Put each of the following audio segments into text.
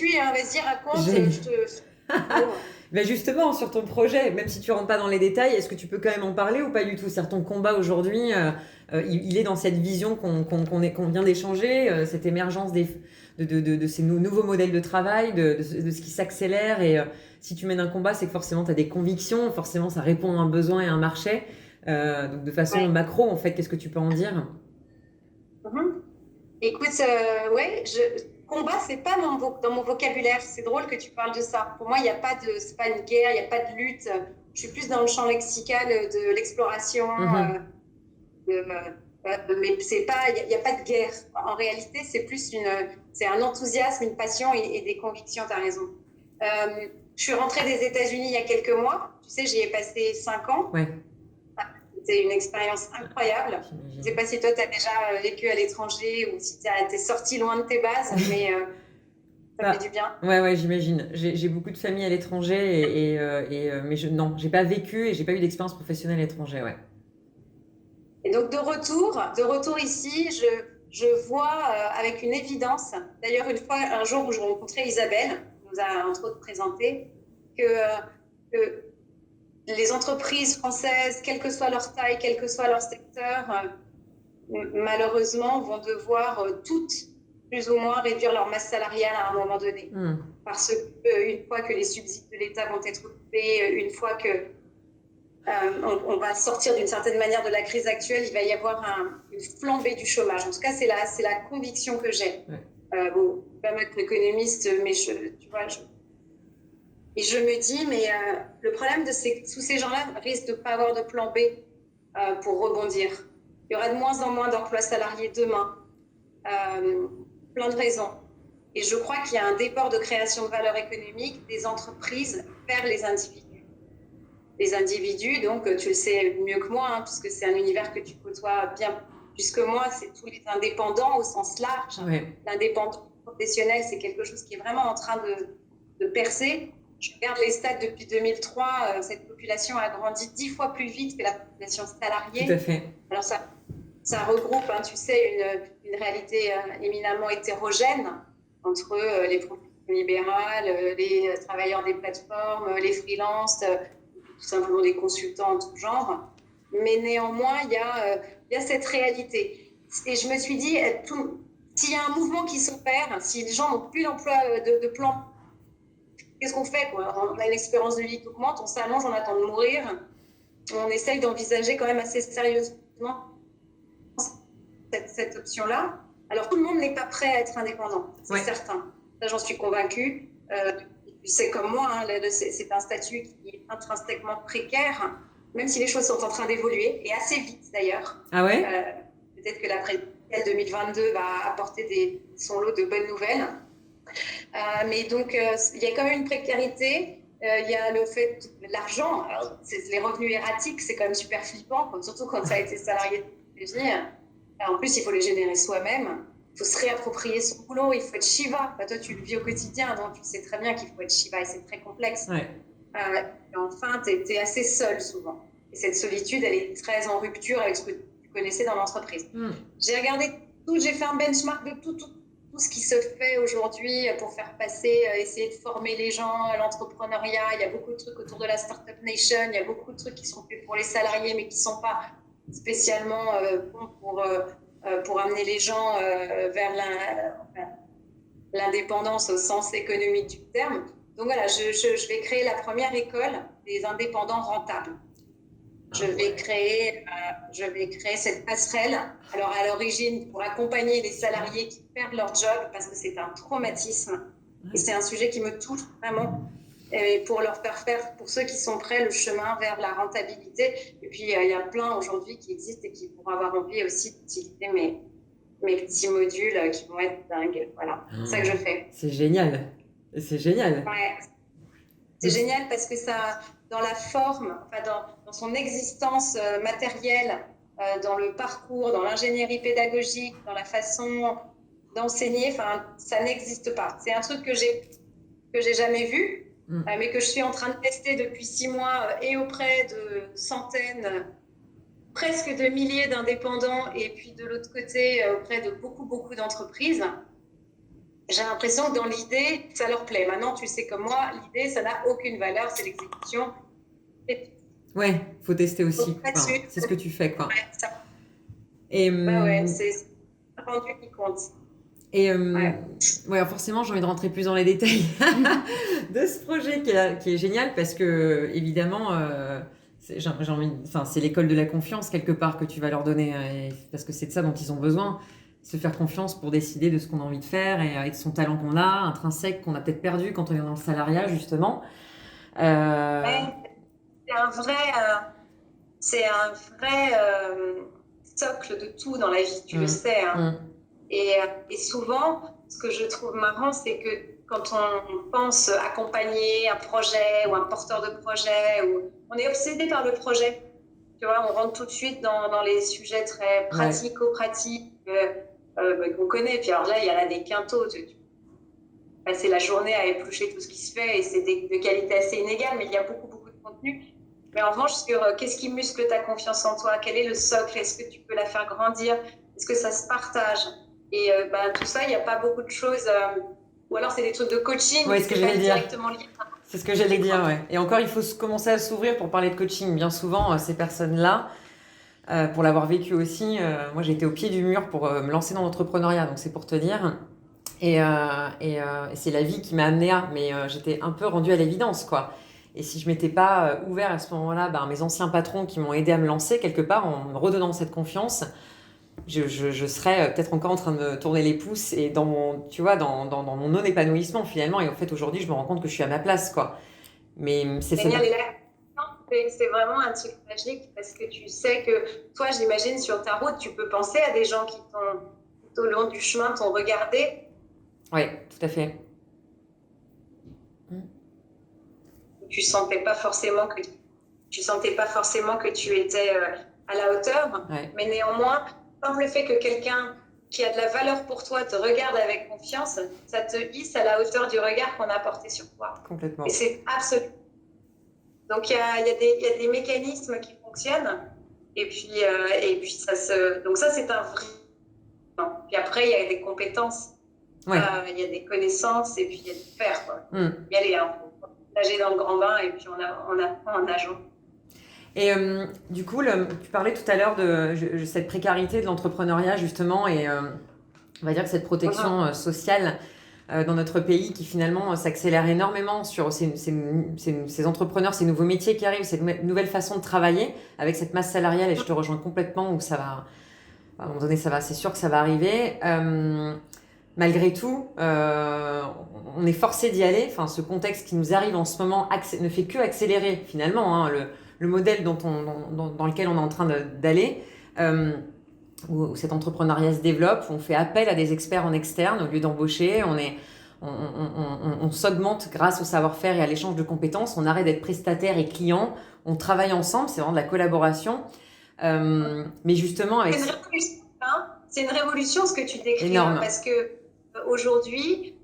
suis, hein, vas-y, raconte, Génial. je te... Oh. Ben justement, sur ton projet, même si tu rentres pas dans les détails, est-ce que tu peux quand même en parler ou pas du tout? C'est-à-dire ton combat aujourd'hui, il est dans cette vision qu'on vient d'échanger, cette émergence de ces nouveaux modèles de travail, de ce qui s'accélère. Et si tu mènes un combat, c'est que forcément tu as des convictions, forcément ça répond à un besoin et à un marché. Donc de façon Ouais. macro, en fait, qu'est-ce que tu peux en dire? Mhm. Écoute, ouais, combat, c'est pas dans mon vocabulaire. C'est drôle que tu parles de ça. Pour moi, il n'y a pas de, c'est pas une guerre, il n'y a pas de lutte. Je suis plus dans le champ lexical de l'exploration. Mhm. Mais c'est pas, il y a pas de guerre. En réalité, c'est un enthousiasme, une passion et des convictions. T'as raison. Je suis rentrée des États-Unis il y a quelques mois. Tu sais, j'y ai passé 5 ans. Ouais, C'était une expérience incroyable. Je ne sais j'imagine. pas si toi, tu as déjà vécu à l'étranger ou si tu es sorti loin de tes bases, mais ça fait Bah, du bien. ouais, ouais, j'imagine. J'ai beaucoup de familles à l'étranger mais non, j'ai pas vécu et j'ai pas eu d'expérience professionnelle à l'étranger, ouais. Et donc, de retour ici, je vois avec une évidence, d'ailleurs, un jour où je rencontrais Isabelle, qui nous a entre autres présenté, que les entreprises françaises, quelle que soit leur taille, quel que soit leur secteur, malheureusement, vont devoir toutes, plus ou moins, réduire leur masse salariale à un moment donné. Hmm. Parce que une fois que les subsides de l'État vont être coupés, une fois que on va sortir d'une certaine manière de la crise actuelle, il va y avoir une flambée du chômage. En tout cas, c'est la conviction que j'ai. Ouais. Bon, je ne suis pas macroéconomiste, mais tu vois, et je me dis, mais le problème tous ces gens-là risquent de ne pas avoir de plan B pour rebondir. Il y aura de moins en moins d'emplois salariés demain. Euh, Plein de raisons. Et je crois qu'il y a un déport de création de valeur économique des entreprises vers les individus. Les individus, donc tu le sais mieux que moi, hein, puisque c'est un univers que tu côtoies bien plus que moi, c'est tous les indépendants au sens large. Ouais. L'indépendance professionnelle, c'est quelque chose qui est vraiment en train de percer. Je regarde les stats depuis 2003, cette population a grandi 10 fois plus vite que la population Tout à salariée. fait. Alors ça regroupe, hein, tu sais, une réalité éminemment hétérogène entre les professions libérales, les travailleurs des plateformes, les freelances, tout simplement des consultants en tout genre. Mais néanmoins, il y a cette réalité. Et je me suis dit, s'il y a un mouvement qui s'opère, si les gens n'ont plus d'emploi, de plan, qu'est-ce qu'on fait, quoi? On a une espérance de vie qui augmente, on s'allonge, on attend de mourir. On essaye d'envisager quand même assez sérieusement cette option-là. Alors, tout le monde n'est pas prêt à être indépendant, c'est Ouais. certain. Ça, j'en suis convaincue. Tu sais comme moi, hein, c'est un statut qui est intrinsèquement précaire, même si les choses sont en train d'évoluer, et assez vite d'ailleurs. Ah ouais? Euh, Peut-être que la présidentielle 2022 va apporter son lot de bonnes nouvelles. Mais donc, il y a quand même une précarité. Il y a le fait de l'argent. Les revenus erratiques, c'est quand même super flippant, surtout quand ça a été salarié de vie. En plus, il faut les générer soi-même. Il faut se réapproprier son boulot. Il faut être Shiva. Bah, toi, tu le vis au quotidien, donc tu sais très bien qu'il faut être Shiva et c'est très complexe. Ouais. Et enfin, tu es assez seul souvent. Et cette solitude, elle est très en rupture avec ce que tu connaissais dans l'entreprise. Hmm. J'ai regardé j'ai fait un benchmark de tout ce qui se fait aujourd'hui pour faire passer, essayer de former les gens à l'entrepreneuriat. Il y a beaucoup de trucs autour de la Startup Nation. Il y a beaucoup de trucs qui sont faits pour les salariés, mais qui ne sont pas spécialement bons pour amener les gens vers l'indépendance au sens économique du terme. Donc voilà, je vais créer la première école des indépendants rentables. Ah ouais. Je vais créer cette passerelle. Alors à l'origine, pour accompagner les salariés qui perdent leur job, parce que c'est un traumatisme, et Ouais. c'est un sujet qui me touche vraiment, et pour leur faire, pour ceux qui sont prêts, le chemin vers la rentabilité. Et puis il y a plein aujourd'hui qui existent et qui pourront avoir envie aussi d'utiliser mes petits modules qui vont être dingues. Voilà, c'est ça que je fais. C'est génial. C'est génial. Ouais, c'est Donc, génial parce que ça, dans la forme, enfin dans son existence matérielle, dans le parcours, dans l'ingénierie pédagogique, dans la façon d'enseigner, enfin, ça n'existe pas. C'est un truc que j'ai jamais vu, hmm. mais que je suis en train de tester depuis 6 mois et auprès de centaines, presque de milliers d'indépendants, et puis de l'autre côté, auprès de beaucoup d'entreprises. j'ai l'impression que dans l'idée, ça leur plaît. Maintenant, tu sais comme moi, l'idée, ça n'a aucune valeur, c'est l'exécution. Et Ouais, faut tester aussi. Enfin, là-dessus, c'est ce que tu fais, quoi. ouais, ça, Et, bah ouais, c'est le rendu qui compte. et Ouais. ouais, forcément, j'ai envie de rentrer plus dans les détails de ce projet qui est génial parce que, évidemment, j'ai envie, enfin, c'est l'école de la confiance quelque part que tu vas leur donner parce que c'est de ça dont ils ont besoin. Se faire confiance pour décider de ce qu'on a envie de faire et de son talent qu'on a, intrinsèque, qu'on a peut-être perdu quand on est dans le salariat, justement. Euh, Ouais, c'est un vrai, euh, c'est un vrai socle de tout dans la vie, tu le hum, sais, hein. hum, Et souvent, ce que je trouve marrant, c'est que quand on pense accompagner un projet ou un porteur de projet, on est obsédé par le projet. Tu vois, on rentre tout de suite dans les sujets très ouais, pratico-pratiques qu'on connaît. Puis alors là, il y en a des quintos. Tu passes la journée à éplucher tout ce qui se fait et c'est de qualité assez inégale, mais il y a beaucoup, beaucoup de contenu. Mais en revanche, sur qu'est-ce qui muscle ta confiance en toi, quel est le socle, est-ce que tu peux la faire grandir, est-ce que ça se partage? Et tout ça, il n'y a pas beaucoup de choses. Ou alors, c'est des trucs de coaching, ouais, mais ce que c'est pas j'allais dire. directement lié à C'est ce que j'allais dire, quoi. ouais. Et encore, il faut commencer à s'ouvrir pour parler de coaching. Bien souvent, ces personnes-là, pour l'avoir vécu aussi, moi j'ai été au pied du mur pour me lancer dans l'entrepreneuriat, donc c'est pour te dire. Et c'est la vie qui m'a amenée à, mais j'étais un peu rendue à l'évidence, quoi. Et si je m'étais pas ouvert à ce moment-là, mes anciens patrons qui m'ont aidé à me lancer quelque part en me redonnant cette confiance, je serais peut-être encore en train de me tourner les pouces et dans mon, tu vois, dans mon non-épanouissement finalement. Et en fait, aujourd'hui, je me rends compte que je suis à ma place, quoi. Mais c'est ça. Génial. Et là, c'est vraiment un truc magique parce que tu sais que toi, j'imagine, sur ta route, tu peux penser à des gens qui t'ont, tout au long du chemin, t'ont regardé. Oui, tout à fait. Tu sentais pas forcément que tu sentais pas forcément que tu étais à la hauteur, Ouais, mais néanmoins, comme le fait que quelqu'un qui a de la valeur pour toi te regarde avec confiance, ça te hisse à la hauteur du regard qu'on a porté sur toi. Et complètement. c'est absolu. Donc il y a des mécanismes qui fonctionnent, et puis donc ça c'est un vrai. Puis après il y a des compétences, Ouais. il y a des connaissances, et puis il y a du faire quoi. Mm. Il y a les faut nager dans le grand bain, et puis on apprend en nageant. Et du coup, tu parlais tout à l'heure de cette précarité de l'entrepreneuriat, justement, et on va dire que cette protection sociale dans notre pays qui finalement s'accélère énormément sur ces entrepreneurs, ces nouveaux métiers qui arrivent, cette nouvelle façon de travailler avec cette masse salariale, et je te rejoins complètement où ça va, à un moment donné, ça va, c'est sûr que ça va arriver. Malgré tout, on est forcé d'y aller. Enfin, ce contexte qui nous arrive en ce moment ne fait que accélérer finalement le modèle dans lequel on est en train d'aller, où cet entrepreneuriat se développe, où on fait appel à des experts en externe au lieu d'embaucher. On s'augmente grâce au savoir-faire et à l'échange de compétences. On arrête d'être prestataire et client. On travaille ensemble, c'est vraiment de la collaboration. Mais justement, avec C'est une révolution, hein. C'est une révolution ce que tu décris, hein, énorme. parce que aujourd'hui,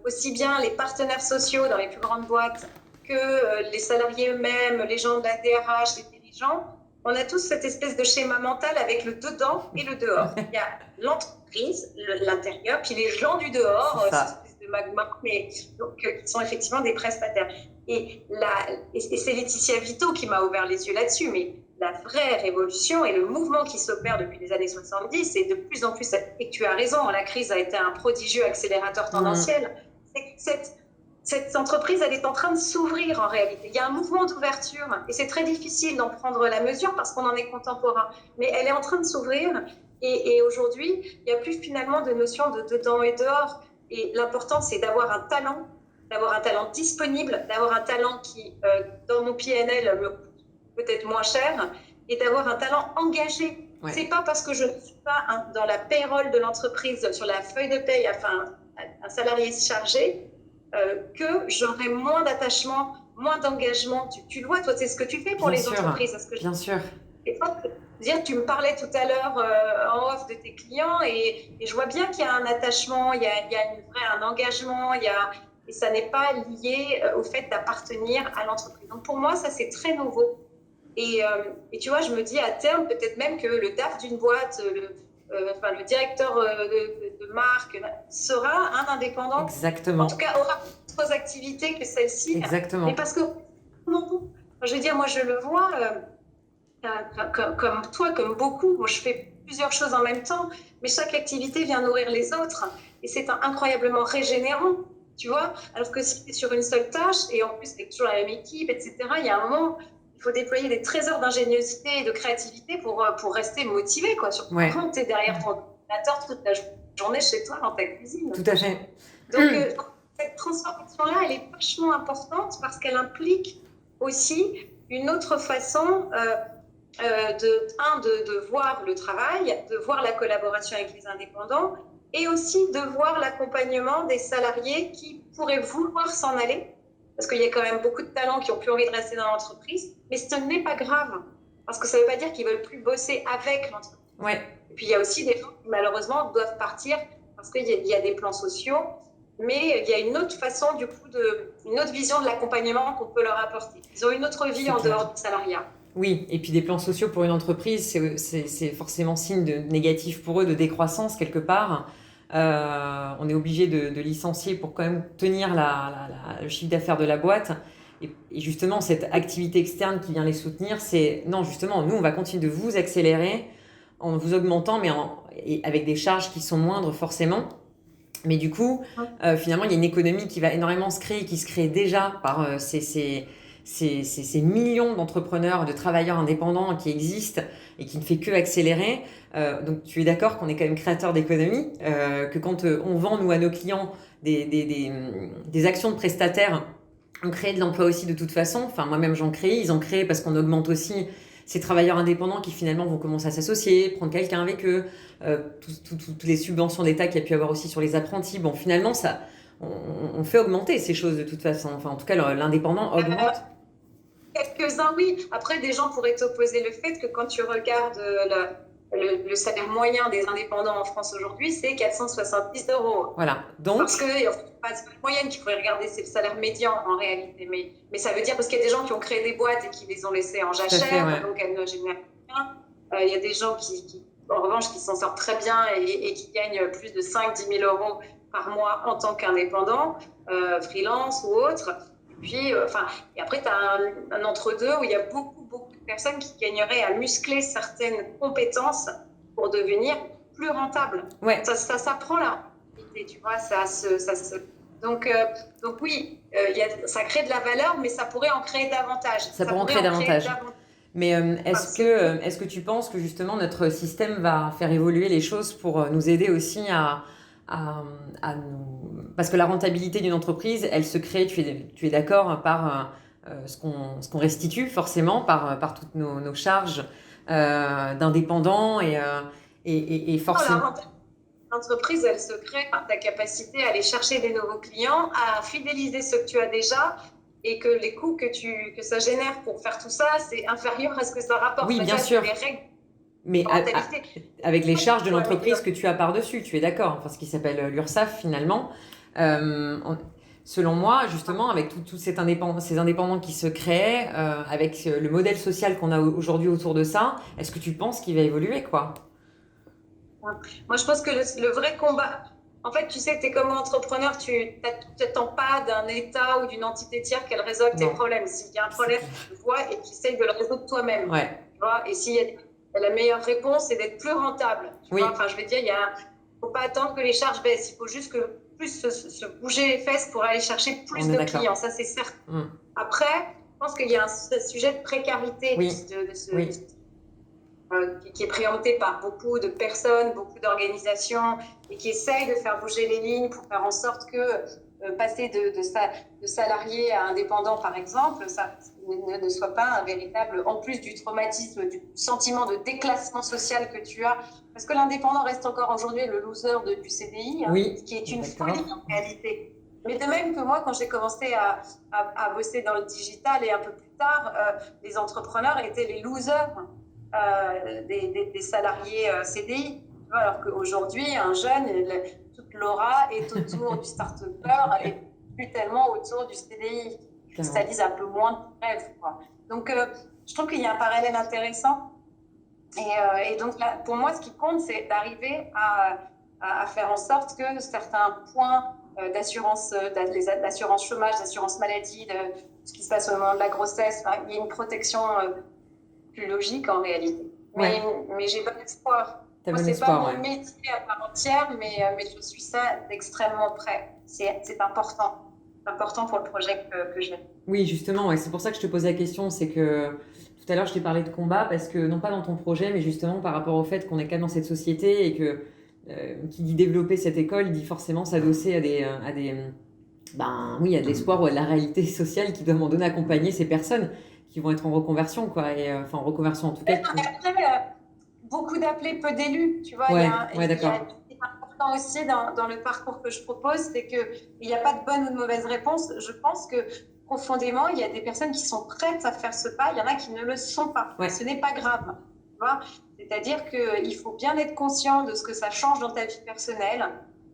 aussi bien les partenaires sociaux dans les plus grandes boîtes que les salariés eux-mêmes, les gens de la DRH, les dirigeants, on a tous cette espèce de schéma mental avec le dedans et le dehors. Il y a l'entreprise, l'intérieur, puis les gens du dehors, C'est cette ça. espèce de magma, mais donc, qui sont effectivement des prestataires. Et c'est Laetitia Vito qui m'a ouvert les yeux là-dessus, mais la vraie révolution et le mouvement qui s'opère depuis les années 70, et de plus en plus, et tu as raison, la crise a été un prodigieux accélérateur tendanciel, c'est que cette entreprise, elle est en train de s'ouvrir en réalité. Il y a un mouvement d'ouverture, et c'est très difficile d'en prendre la mesure parce qu'on en est contemporain, mais elle est en train de s'ouvrir, et aujourd'hui, il n'y a plus finalement de notion de dedans et dehors, et l'important, c'est d'avoir un talent disponible, d'avoir un talent qui, dans mon PNL, me peut-être moins cher, et d'avoir un talent engagé. Ouais. C'est pas parce que je ne suis pas dans la payroll de l'entreprise, sur la feuille de paye, enfin un salarié chargé, que j'aurai moins d'attachement, moins d'engagement. Tu le vois, toi, c'est ce que tu fais pour Bien les sûr, entreprises. Ce que bien sûr. et toi, dire, tu me parlais tout à l'heure en off de tes clients, et je vois bien qu'il y a un attachement, il y a un engagement, et ça n'est pas lié au fait d'appartenir à l'entreprise. Donc pour moi, ça c'est très nouveau. Et tu vois, je me dis à terme, peut-être même que le DAF d'une boîte, le directeur de marque, sera un indépendant. Exactement. En tout cas, aura d'autres activités que celle-ci. Exactement. Mais parce que, je veux dire, moi, je le vois comme toi, comme beaucoup. Moi, je fais plusieurs choses en même temps, mais chaque activité vient nourrir les autres. Et c'est incroyablement régénérant, tu vois. Alors que si tu es sur une seule tâche, et en plus, tu es toujours la même équipe, etc., il y a un moment, il faut déployer des trésors d'ingéniosité et de créativité pour rester motivé, quoi. Surtout quand tu es derrière ton ordinateur toute la journée chez toi, dans ta cuisine. Tout à fait. Donc, cette transformation-là, elle est vachement importante parce qu'elle implique aussi une autre façon de voir le travail, de voir la collaboration avec les indépendants et aussi de voir l'accompagnement des salariés qui pourraient vouloir s'en aller, parce qu'il y a quand même beaucoup de talents qui n'ont plus envie de rester dans l'entreprise, mais ce n'est pas grave, parce que ça ne veut pas dire qu'ils ne veulent plus bosser avec l'entreprise. Ouais. Et puis il y a aussi des gens qui malheureusement doivent partir parce qu'il y a des plans sociaux, mais il y a une autre façon, du coup, une autre vision de l'accompagnement qu'on peut leur apporter. Ils ont une autre vie en dehors du salariat. Oui, et puis des plans sociaux pour une entreprise, c'est forcément signe de négatif pour eux, de décroissance quelque part. On est obligé de licencier pour quand même tenir le chiffre d'affaires de la boîte. Et justement, cette activité externe qui vient les soutenir, c'est non, justement, nous, on va continuer de vous accélérer en vous augmentant, mais avec des charges qui sont moindres forcément. Mais du coup, finalement, il y a une économie qui va énormément se créer, qui se crée déjà par ces millions d'entrepreneurs, de travailleurs indépendants qui existent et qui ne fait que accélérer. Donc, tu es d'accord qu'on est quand même créateur d'économie, que quand on vend, nous, à nos clients des actions de prestataires, on crée de l'emploi aussi de toute façon. Enfin, moi-même, j'en crée. Ils en créent parce qu'on augmente aussi ces travailleurs indépendants qui finalement vont commencer à s'associer, prendre quelqu'un avec eux, toutes les subventions d'État qu'il y a pu avoir aussi sur les apprentis. Bon, finalement, ça, on fait augmenter ces choses de toute façon. Enfin, en tout cas, l'indépendant augmente. Quelques-uns, oui. Après, des gens pourraient t'opposer le fait que quand tu regardes le salaire moyen des indépendants en France aujourd'hui, c'est 470 €. Voilà. Donc, parce que pas de moyenne qu'il faudrait regarder, c'est le salaire médian en réalité. Mais ça veut dire parce qu'il y a des gens qui ont créé des boîtes et qui les ont laissées en jachère, donc elles ne génèrent rien. Il y a des gens qui, en revanche, qui s'en sortent très bien et qui gagnent plus de 5-10 000 € par mois en tant qu'indépendant, freelance ou autre. Et après, tu as un entre-deux où il y a beaucoup de personnes qui gagneraient à muscler certaines compétences pour devenir plus rentables. Ouais. Ça s'apprend là. Tu vois, donc oui, ça crée de la valeur, mais ça pourrait en créer davantage. Ça pourrait en créer davantage. Mais est-ce que tu penses que justement notre système va faire évoluer les choses pour nous aider aussi à nous... Parce que la rentabilité d'une entreprise, elle se crée, tu es d'accord, par ce qu'on restitue forcément, par toutes nos charges d'indépendants et forcément... L'entreprise, elle se crée par ta capacité à aller chercher des nouveaux clients, à fidéliser ceux que tu as déjà, et que les coûts que ça génère pour faire tout ça, c'est inférieur à ce que ça rapporte. Oui, bien sûr. Les règles. Mais avec les charges de l'entreprise que tu as par-dessus, tu es d'accord, enfin, ce qui s'appelle l'URSSAF finalement. Selon moi, justement, avec tous ces indépendants qui se créent, avec le modèle social qu'on a aujourd'hui autour de ça, est-ce que tu penses qu'il va évoluer, quoi ? Moi, je pense que le vrai combat, en fait, tu sais, tu es comme entrepreneur, tu n'attends pas d'un État ou d'une entité tiers qu'elle résolve tes problèmes. S'il y a un problème, tu le vois et tu essayes de le résoudre toi-même. Ouais. Tu vois, et s'il y a la meilleure réponse, c'est d'être plus rentable. Tu vois, enfin, je veux dire, il ne faut pas attendre que les charges baissent. Il faut juste que plus se bouger les fesses pour aller chercher plus de clients. Ça, c'est certain. Après, je pense qu'il y a un sujet de précarité qui est préempté par beaucoup de personnes, beaucoup d'organisations et qui essayent de faire bouger les lignes pour faire en sorte que passer de salarié à indépendant, par exemple, ça ne soit pas un véritable, en plus du traumatisme, du sentiment de déclassement social que tu as, parce que l'indépendant reste encore aujourd'hui le loser du CDI, ce qui est une folie en réalité. Mais de même que moi, quand j'ai commencé à bosser dans le digital et un peu plus tard, les entrepreneurs étaient les losers des salariés CDI. Alors qu'aujourd'hui, un jeune, toute l'aura est autour du start-upper et plus tellement autour du CDI, qui cristallise un peu moins de rêve, quoi. Donc, je trouve qu'il y a un parallèle intéressant. Et donc, là, pour moi, ce qui compte, c'est d'arriver à à faire en sorte que certains points d'assurance chômage, d'assurance maladie, de ce qui se passe au moment de la grossesse, enfin, il y ait une protection plus logique en réalité. Ouais, Mais j'ai bon espoir. t'as Moi, bon c'est pas espoir, mon ouais. métier à part entière, mais je suis ça d'extrêmement près. C'est important. C'est important pour le projet que j'ai. Oui, justement, ouais, c'est pour ça que je te pose la question. C'est que tout à l'heure, je t'ai parlé de combat parce que, non pas dans ton projet, mais justement par rapport au fait qu'on est quand même dans cette société et que qui dit développer cette école dit forcément s'adosser oui, à de l'espoir ou à de la réalité sociale qui doit à un moment donné accompagner ces personnes qui vont être en reconversion, quoi. Et enfin, en reconversion en tout cas. Après, beaucoup d'appelés, peu d'élus. Tu vois, Ouais, ouais, il y a d'accord. ce qui est important aussi dans le parcours que je propose, c'est qu'il n'y a pas de bonne ou de mauvaise réponse. Je pense que profondément, il y a des personnes qui sont prêtes à faire ce pas, il y en a qui ne le sont pas. Ouais, Et ce n'est pas grave. Tu vois, c'est-à-dire qu'il faut bien être conscient de ce que ça change dans ta vie personnelle,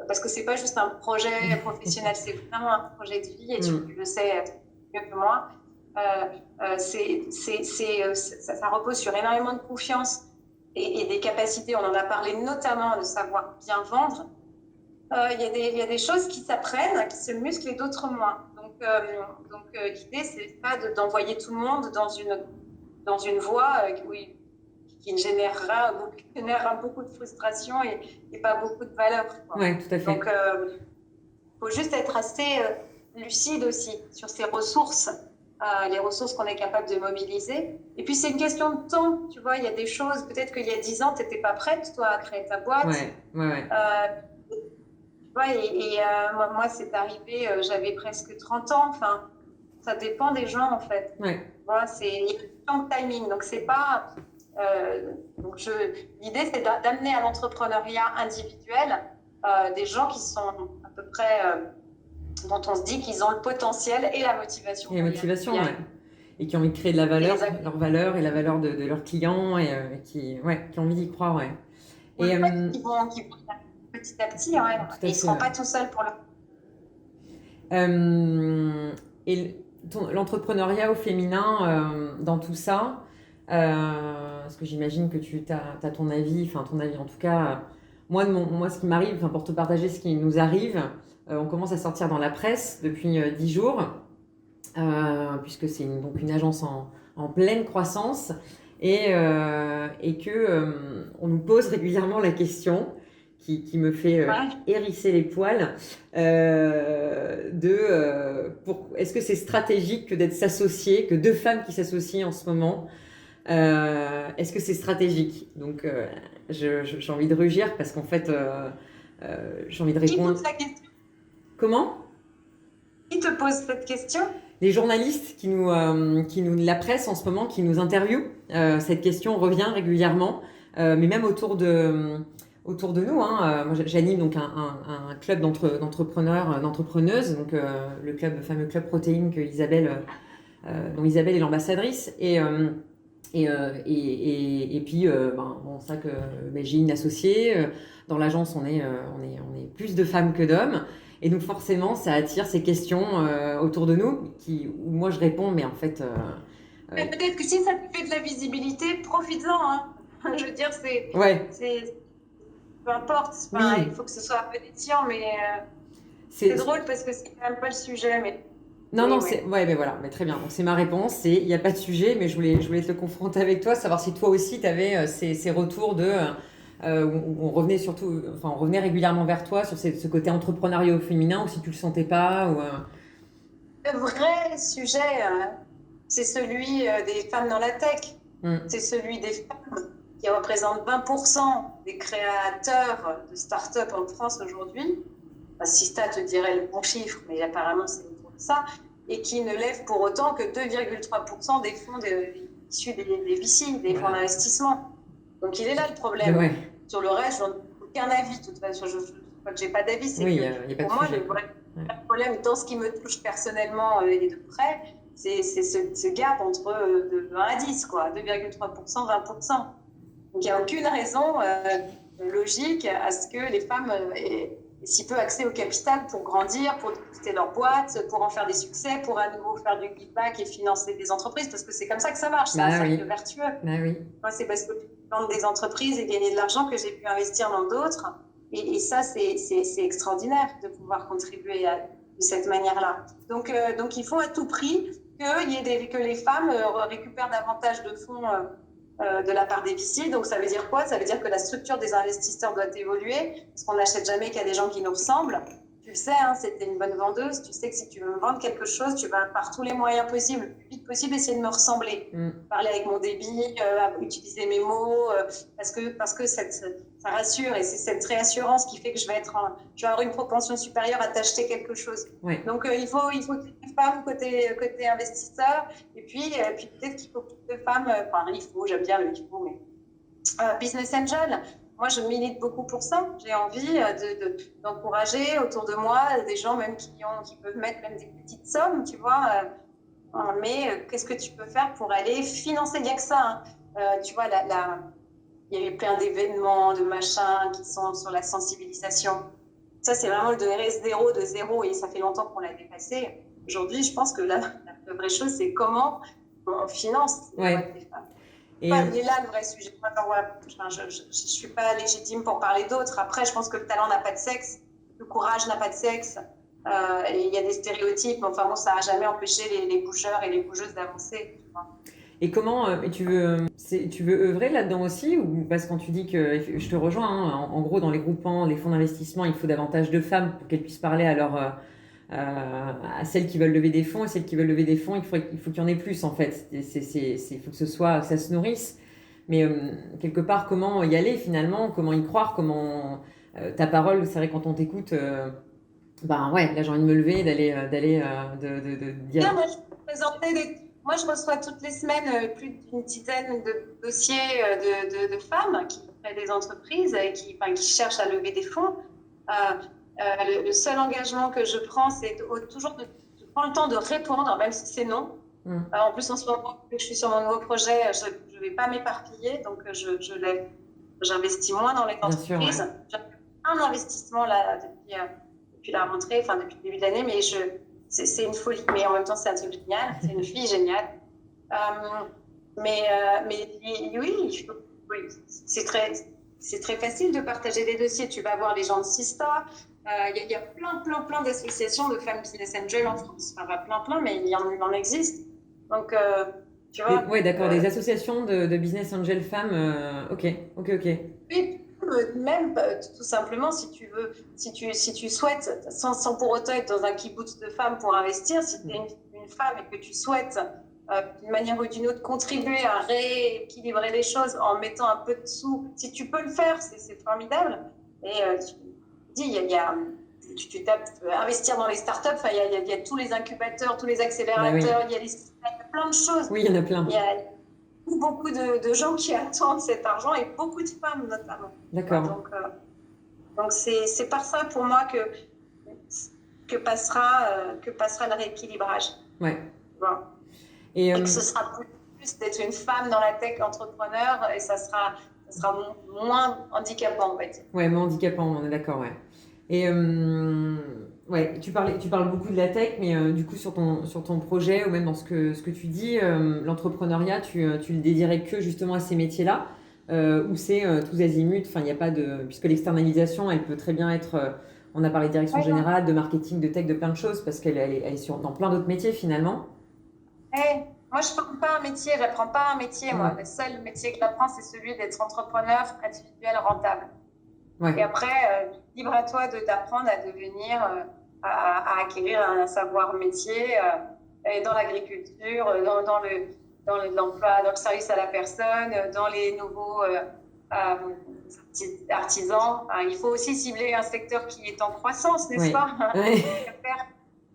parce que c'est pas juste un projet professionnel, c'est vraiment un projet de vie, et tu mm. le sais mieux que moi. Ça repose sur énormément de confiance et des capacités. On en a parlé notamment de savoir bien vendre. Il y a des choses qui s'apprennent, qui se musclent et d'autres moins. L'idée, c'est pas d'envoyer tout le monde dans une voie qui génère beaucoup de frustration et pas beaucoup de valeur, quoi. Ouais, tout à fait. Faut juste être assez lucide aussi sur ses ressources, les ressources qu'on est capable de mobiliser. Et puis, c'est une question de temps. Tu vois, il y a des choses, peut-être qu'il y a 10 ans, tu n'étais pas prête, toi, à créer ta boîte. Ouais, ouais, ouais. Tu vois, moi, c'est arrivé, j'avais presque 30 ans. Enfin, ça dépend des gens, en fait. Ouais. Tu vois, il y a une question de timing. Donc, c'est pas. L'idée, c'est d'amener à l'entrepreneuriat individuel des gens qui sont à peu près dont on se dit qu'ils ont le potentiel et la motivation. Et la motivation, ouais. Et qui ont envie de créer de la valeur, leur valeur et la valeur de leurs clients et qui ont envie d'y croire, ouais. Et qui vont petit à petit, ouais. Et ils ne seront pas tout seuls pour le. Et l'entrepreneuriat au féminin dans tout ça, parce que j'imagine que tu as ton avis en tout cas, moi, ce qui m'arrive, pour te partager ce qui nous arrive, on commence à sortir dans la presse depuis 10 jours, puisque c'est donc une agence en pleine croissance et que on nous pose régulièrement la question qui me fait hérisser les poils est-ce que c'est stratégique que d'être s'associer, que deux femmes qui s'associent en ce moment, est-ce que c'est stratégique? Donc j'ai envie de rugir parce qu'en fait j'ai envie de répondre. Qui pose la question? Comment? Qui te pose cette question? Les journalistes la presse en ce moment, qui nous interviewent. Cette question revient régulièrement, mais même autour de nous. Moi, j'anime donc un club d'entrepreneurs, d'entrepreneuses, donc le fameux club Protéine dont Isabelle est l'ambassadrice. Et puis, ça que j'ai une associée. Dans l'agence, on est plus de femmes que d'hommes. Et donc forcément, ça attire ces questions autour de nous, où moi je réponds, mais en fait... Mais peut-être que si ça te fait de la visibilité, profites-en. Hein. Je veux dire, peu importe. Enfin, il faut que ce soit un peu détiant, mais c'est drôle parce que c'est quand même pas le sujet. Non, mais voilà, mais très bien. Donc c'est ma réponse, il n'y a pas de sujet, mais je voulais te confronter avec toi, savoir si toi aussi tu avais ces retours où on revenait régulièrement vers toi sur ce côté entrepreneuriat au féminin, ou si tu le sentais pas. Le vrai sujet, c'est celui des femmes dans la tech. C'est celui des femmes qui représentent 20% des créateurs de start-up en France aujourd'hui. Sista te dirait le bon chiffre, mais apparemment c'est autour de ça, et qui ne lèvent pour autant que 2,3% des fonds issus des VC, des fonds d'investissement. Donc il est là le problème. Ouais. Sur le reste, je n'ai aucun avis. De toute façon, je crois que je n'ai pas d'avis. C'est que pour moi, le vrai problème dans ce qui me touche personnellement et de près, c'est ce gap entre de 1 à 10, quoi, 2,3%, 20%. Donc il n'y a aucune raison logique à ce que les femmes aient si peu accès au capital pour grandir, pour booster leur boîte, pour en faire des succès, pour à nouveau faire du give back et financer des entreprises, parce que c'est comme ça que ça marche, c'est un cercle vertueux. Oui. Moi, c'est parce que je vends des entreprises et gagner de l'argent que j'ai pu investir dans d'autres. Et ça, c'est extraordinaire de pouvoir contribuer de cette manière-là. Donc, il faut à tout prix que les femmes récupèrent davantage de fonds de la part des VC. Donc, ça veut dire quoi? Ça veut dire que la structure des investisseurs doit évoluer, parce qu'on n'achète jamais qu'à des gens qui nous ressemblent. Tu le sais, hein, c'était une bonne vendeuse. Tu sais que si tu veux me vendre quelque chose, tu vas par tous les moyens possibles, le plus vite possible, essayer de me ressembler. Parler avec mon débit, utiliser mes mots, parce que ça rassure, et c'est cette réassurance qui fait que je vais avoir une propension supérieure à t'acheter quelque chose. Ouais. Donc, il faut que les femmes côté investisseur, et puis peut-être qu'il faut plus de femmes, j'aime bien le il faut, mais business angel. Moi, je milite beaucoup pour ça. J'ai envie d'encourager autour de moi des gens même qui peuvent mettre même des petites sommes, tu vois. Mais qu'est-ce que tu peux faire pour aller financer? Il n'y a que ça. Hein. Tu vois, il y a eu plein d'événements, de machins qui sont sur la sensibilisation. Ça, c'est vraiment le RS0 de zéro, et ça fait longtemps qu'on l'a dépassé. Aujourd'hui, je pense que la vraie chose, c'est comment on finance les femmes. Il est là le vrai sujet. Je ne suis pas légitime pour parler d'autres. Après, je pense que le talent n'a pas de sexe, le courage n'a pas de sexe. Il y a des stéréotypes. Enfin bon, ça n'a jamais empêché les bougeurs et les bougeuses d'avancer. Et comment tu veux œuvrer là-dedans aussi, ou parce que quand tu dis que je te rejoins, hein, en gros dans les groupements, les fonds d'investissement, il faut davantage de femmes pour qu'elles puissent parler à celles qui veulent lever des fonds, et celles qui veulent lever des fonds, il faut qu'il y en ait plus en fait. Il faut que ça se nourrisse. Mais quelque part, comment y aller finalement, comment y croire, comment ta parole, c'est vrai quand on t'écoute, là j'ai envie de me lever, d'aller dire. Non, moi je reçois toutes les semaines plus d'une dizaine de dossiers de femmes qui créent des entreprises et qui cherchent à lever des fonds. Le seul engagement que je prends, c'est toujours de prendre le temps de répondre, même si c'est non. En plus, en ce moment, vu que je suis sur mon nouveau projet, je ne vais pas m'éparpiller, donc j'investis moins dans les entreprises. Sûr, ouais. J'ai fait un investissement là, depuis la rentrée, depuis le début de l'année, mais c'est une folie, mais en même temps, c'est un truc génial, c'est une fille géniale. Mais oui, c'est très facile de partager des dossiers. Tu vas voir les gens de Sista. Il y a plein d'associations de femmes business angel en France. Enfin, pas plein, mais il en existe. Donc, tu vois. Oui, d'accord, des associations de business angel femmes. Ok. Oui, même tout simplement, si tu veux, si tu souhaites, sans pour autant être dans un kibbutz de femmes pour investir, si tu es une femme et que tu souhaites d'une manière ou d'une autre contribuer à rééquilibrer les choses en mettant un peu de sous, si tu peux le faire, c'est formidable. Et tu dis, tu tapes investir dans les startups, il y a tous les incubateurs, tous les accélérateurs, il y a plein de choses. Oui, il y en a plein. Il y a beaucoup de gens qui attendent cet argent, et beaucoup de femmes notamment. D'accord. Donc c'est par ça pour moi que passera le rééquilibrage. Ouais. Bon. Et que ce sera plus d'être une femme dans la tech entrepreneur, et ça sera moins handicapant, on va dire. Ouais, moins handicapant, on est d'accord, ouais. Et tu parles beaucoup de la tech, mais du coup sur ton projet, ou même dans ce que tu dis, l'entrepreneuriat, tu le dédierais que justement à ces métiers-là, ou c'est tous azimuts, il n'y a pas puisque l'externalisation, elle peut très bien être, on a parlé de direction générale, de marketing, de tech, de plein de choses, parce qu'elle est dans plein d'autres métiers finalement. Moi, je n'apprends pas un métier, j'apprends pas un métier, moi. Le seul métier que j'apprends, c'est celui d'être entrepreneur individuel rentable. Ouais. Et après, libre à toi de t'apprendre à devenir, à acquérir un savoir métier dans l'agriculture, dans l'emploi, dans le service à la personne, dans les nouveaux artisans. Il faut aussi cibler un secteur qui est en croissance, n'est-ce pas?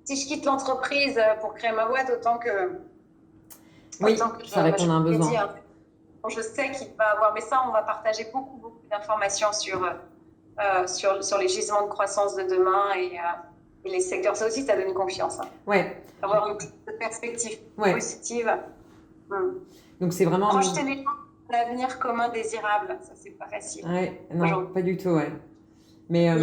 Si je quitte l'entreprise pour créer ma boîte, autant que ça répond à un besoin. Je sais qu'il va avoir, mais ça, on va partager beaucoup d'informations sur les gisements de croissance de demain et les secteurs. Ça aussi, ça donne confiance. Avoir une perspective positive. Donc, c'est vraiment... Projeter les gens à l'avenir commun désirable, ça, c'est pas facile. Non, pas du tout, Mais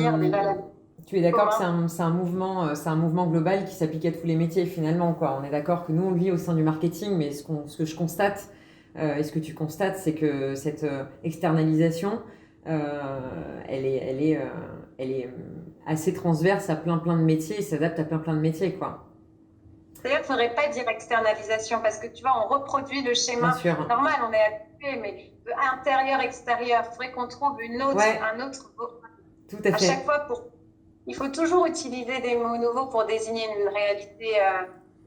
tu es d'accord que c'est un mouvement global qui s'applique à tous les métiers finalement, quoi. On est d'accord que nous, on le vit au sein du marketing, mais ce que je constate, et ce que tu constates, c'est que cette externalisation, elle est assez transverse à plein de métiers et s'adapte à plein de métiers, quoi. D'ailleurs, il ne faudrait pas dire externalisation parce que tu vois, on reproduit le Bien schéma sûr. normal, on est habitué, mais intérieur-extérieur, il faudrait qu'on trouve Ouais, un autre mot. tout à À chaque fait. fois, il faut toujours utiliser des mots nouveaux pour désigner une réalité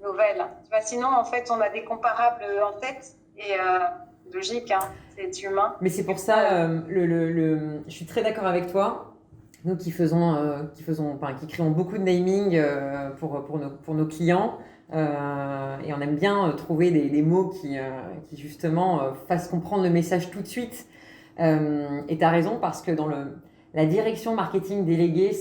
nouvelle. Tu vois, sinon, en fait, on a des comparables en tête et logique, hein, c'est humain. Mais c'est pour ça, je suis très d'accord avec toi. Nous enfin, qui créons beaucoup de naming pour nos clients. Et on aime bien trouver des mots qui justement fassent comprendre le message tout de suite. Et tu as raison parce que la direction marketing déléguée,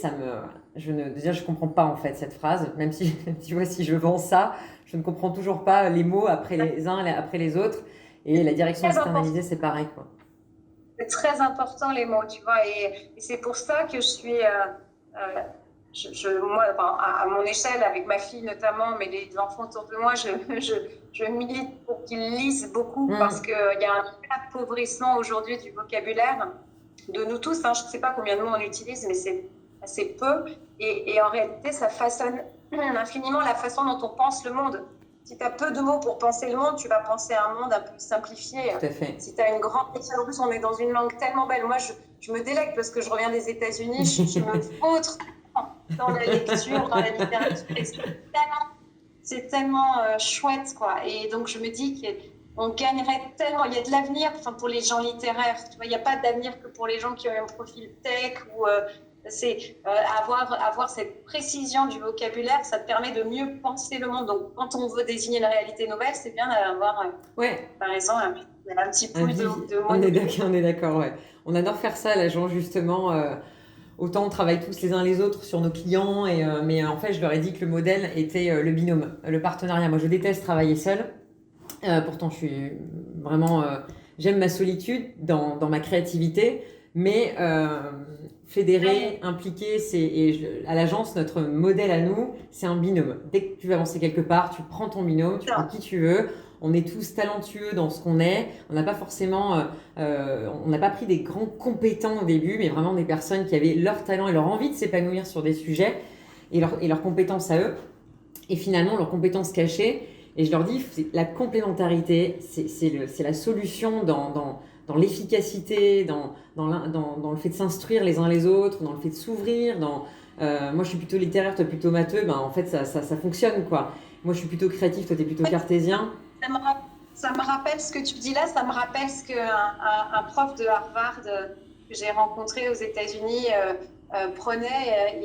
déjà je comprends pas en fait cette phrase, même si tu vois si je vends ça, je ne comprends toujours pas les mots après les uns après les autres. Et la direction Très important. externalisée, c'est pareil, quoi. C'est très important les mots, tu vois, et c'est pour ça que je suis, moi, enfin, à mon échelle, avec ma fille notamment, mais les enfants autour de moi, je milite pour qu'ils lisent beaucoup parce qu'il y a un appauvrissement aujourd'hui du vocabulaire de nous tous. Hein. Je ne sais pas combien de mots on utilise, mais c'est assez peu. Et en réalité, ça façonne infiniment la façon dont on pense le monde. Si tu as peu de mots pour penser le monde, tu vas penser à un monde un peu simplifié. Tout à fait. Si tu as une grande... En plus, on est dans une langue tellement belle. Moi, je me délecte parce que je reviens des États-Unis. Je me vautre dans la lecture, dans la littérature. C'est tellement chouette, quoi. Et donc, je me dis qu'on gagnerait tellement. Il y a de l'avenir pour les gens littéraires. Tu vois, il n'y a pas d'avenir que pour les gens qui ont un profil tech ou... avoir cette précision du vocabulaire, ça te permet de mieux penser le monde. Donc, quand on veut désigner une réalité nouvelle, c'est bien d'avoir, par exemple, un petit pool de mots. On est d'accord, ouais. On adore faire ça à l'agence, justement. Autant on travaille tous les uns les autres sur nos clients, mais en fait, je leur ai dit que le modèle était le binôme, le partenariat. Moi, je déteste travailler seule. Pourtant, j'aime ma solitude dans ma créativité, mais fédérer, impliquer, à l'agence, notre modèle à nous, c'est un binôme. Dès que tu veux avancer quelque part, tu prends ton binôme, tu prends qui tu veux. On est tous talentueux dans ce qu'on est. On n'a pas forcément, on n'a pas pris des grands compétents au début, mais vraiment des personnes qui avaient leur talent et leur envie de s'épanouir sur des sujets et leurs compétences à eux. Et finalement, leurs compétences cachées. Et je leur dis, la complémentarité, c'est la solution dans l'efficacité, dans le fait de s'instruire les uns les autres, dans le fait de s'ouvrir. Moi, je suis plutôt littéraire, toi plutôt matheux. Ben, en fait, ça fonctionne, quoi. Moi, je suis plutôt créatif, toi, tu es plutôt cartésien. Ça me rappelle ce que tu dis là, ça me rappelle ce qu'un prof de Harvard que j'ai rencontré aux États-Unis prenait.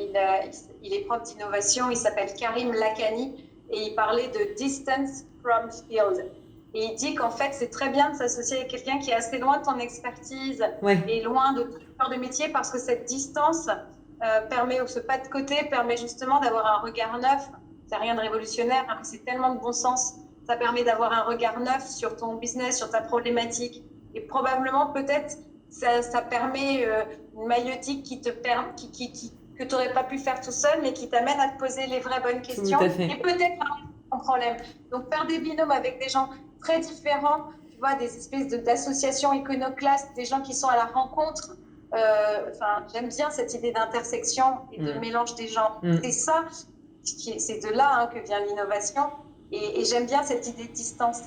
Il est prof d'innovation, il s'appelle Karim Lakhani et il parlait de distance from field. Et il dit qu'en fait, c'est très bien de s'associer avec quelqu'un qui est assez loin de ton expertise et loin de ton cœur de métier parce que cette distance ce pas de côté permet justement d'avoir un regard neuf. C'est rien de révolutionnaire, hein, c'est tellement de bon sens. Ça permet d'avoir un regard neuf sur ton business, sur ta problématique. Et probablement, peut-être, ça permet une maïeutique que tu n'aurais pas pu faire tout seul, mais qui t'amène à te poser les vraies bonnes questions. Et peut-être un problème. Donc, faire des binômes avec des gens très différents, tu vois, des espèces d'associations iconoclastes, des gens qui sont à la rencontre. J'aime bien cette idée d'intersection et de mélange des gens. C'est ça, c'est de là que vient l'innovation. Et j'aime bien cette idée de distance.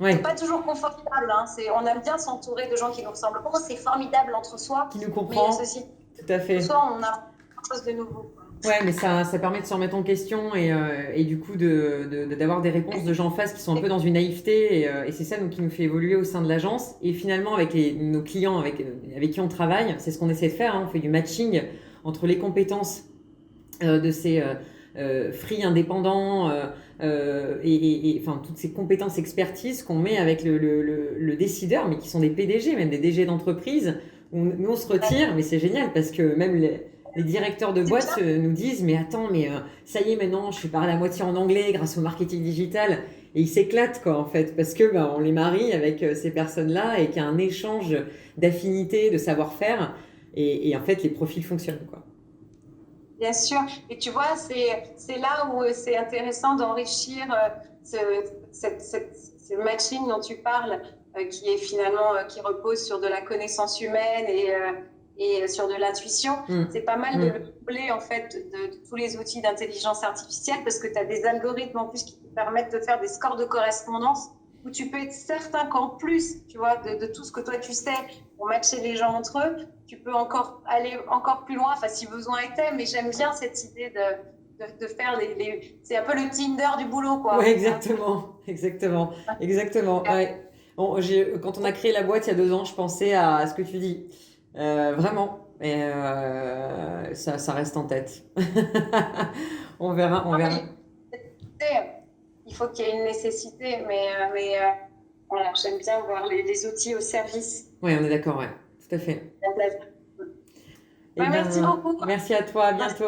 C'est pas toujours confortable. Hein. On aime bien s'entourer de gens qui nous ressemblent. Oh, c'est formidable entre soi. Qui nous comprend. Tout à fait. Soit on a quelque chose de nouveau. Ouais, mais ça permet de se remettre en question et du coup d'avoir des réponses de gens en face qui sont un peu dans une naïveté et c'est ça qui nous fait évoluer au sein de l'agence. Et finalement, avec nos clients avec qui on travaille, c'est ce qu'on essaie de faire. Hein. On fait du matching entre les compétences de ces free indépendants enfin toutes ces compétences expertises qu'on met avec le décideur, mais qui sont des PDG, même des DG d'entreprise. Nous on se retire, mais c'est génial parce que même les directeurs de boîte nous disent mais attends, ça y est, maintenant je parle à moitié en anglais grâce au marketing digital, et ils s'éclatent quoi en fait parce que on les marie avec ces personnes-là et qu'il y a un échange d'affinités, de savoir-faire et en fait les profils fonctionnent quoi. Bien sûr. Et tu vois, c'est là où c'est intéressant d'enrichir ce matching dont tu parles, qui est finalement, qui repose sur de la connaissance humaine et sur de l'intuition, Mm. c'est pas mal de le coupler en fait de tous les outils d'intelligence artificielle parce que tu as des algorithmes en plus qui te permettent de faire des scores de correspondance où tu peux être certain qu'en plus, tu vois, de tout ce que toi tu sais pour matcher les gens entre eux, tu peux encore aller encore plus loin, enfin si besoin était, mais j'aime bien cette idée de faire c'est un peu le Tinder du boulot, quoi. Ouais, exactement. Ouais. Quand on a créé la boîte il y a 2 ans, je pensais à ce que tu dis. Vraiment. Et ça reste en tête. On verra, on Ah, verra. il faut qu'il y ait une nécessité, voilà, j'aime bien voir les outils au service. Ouais, on est d'accord, ouais. Tout à fait. Ouais, Eh merci bien, beaucoup. merci à toi, à bientôt.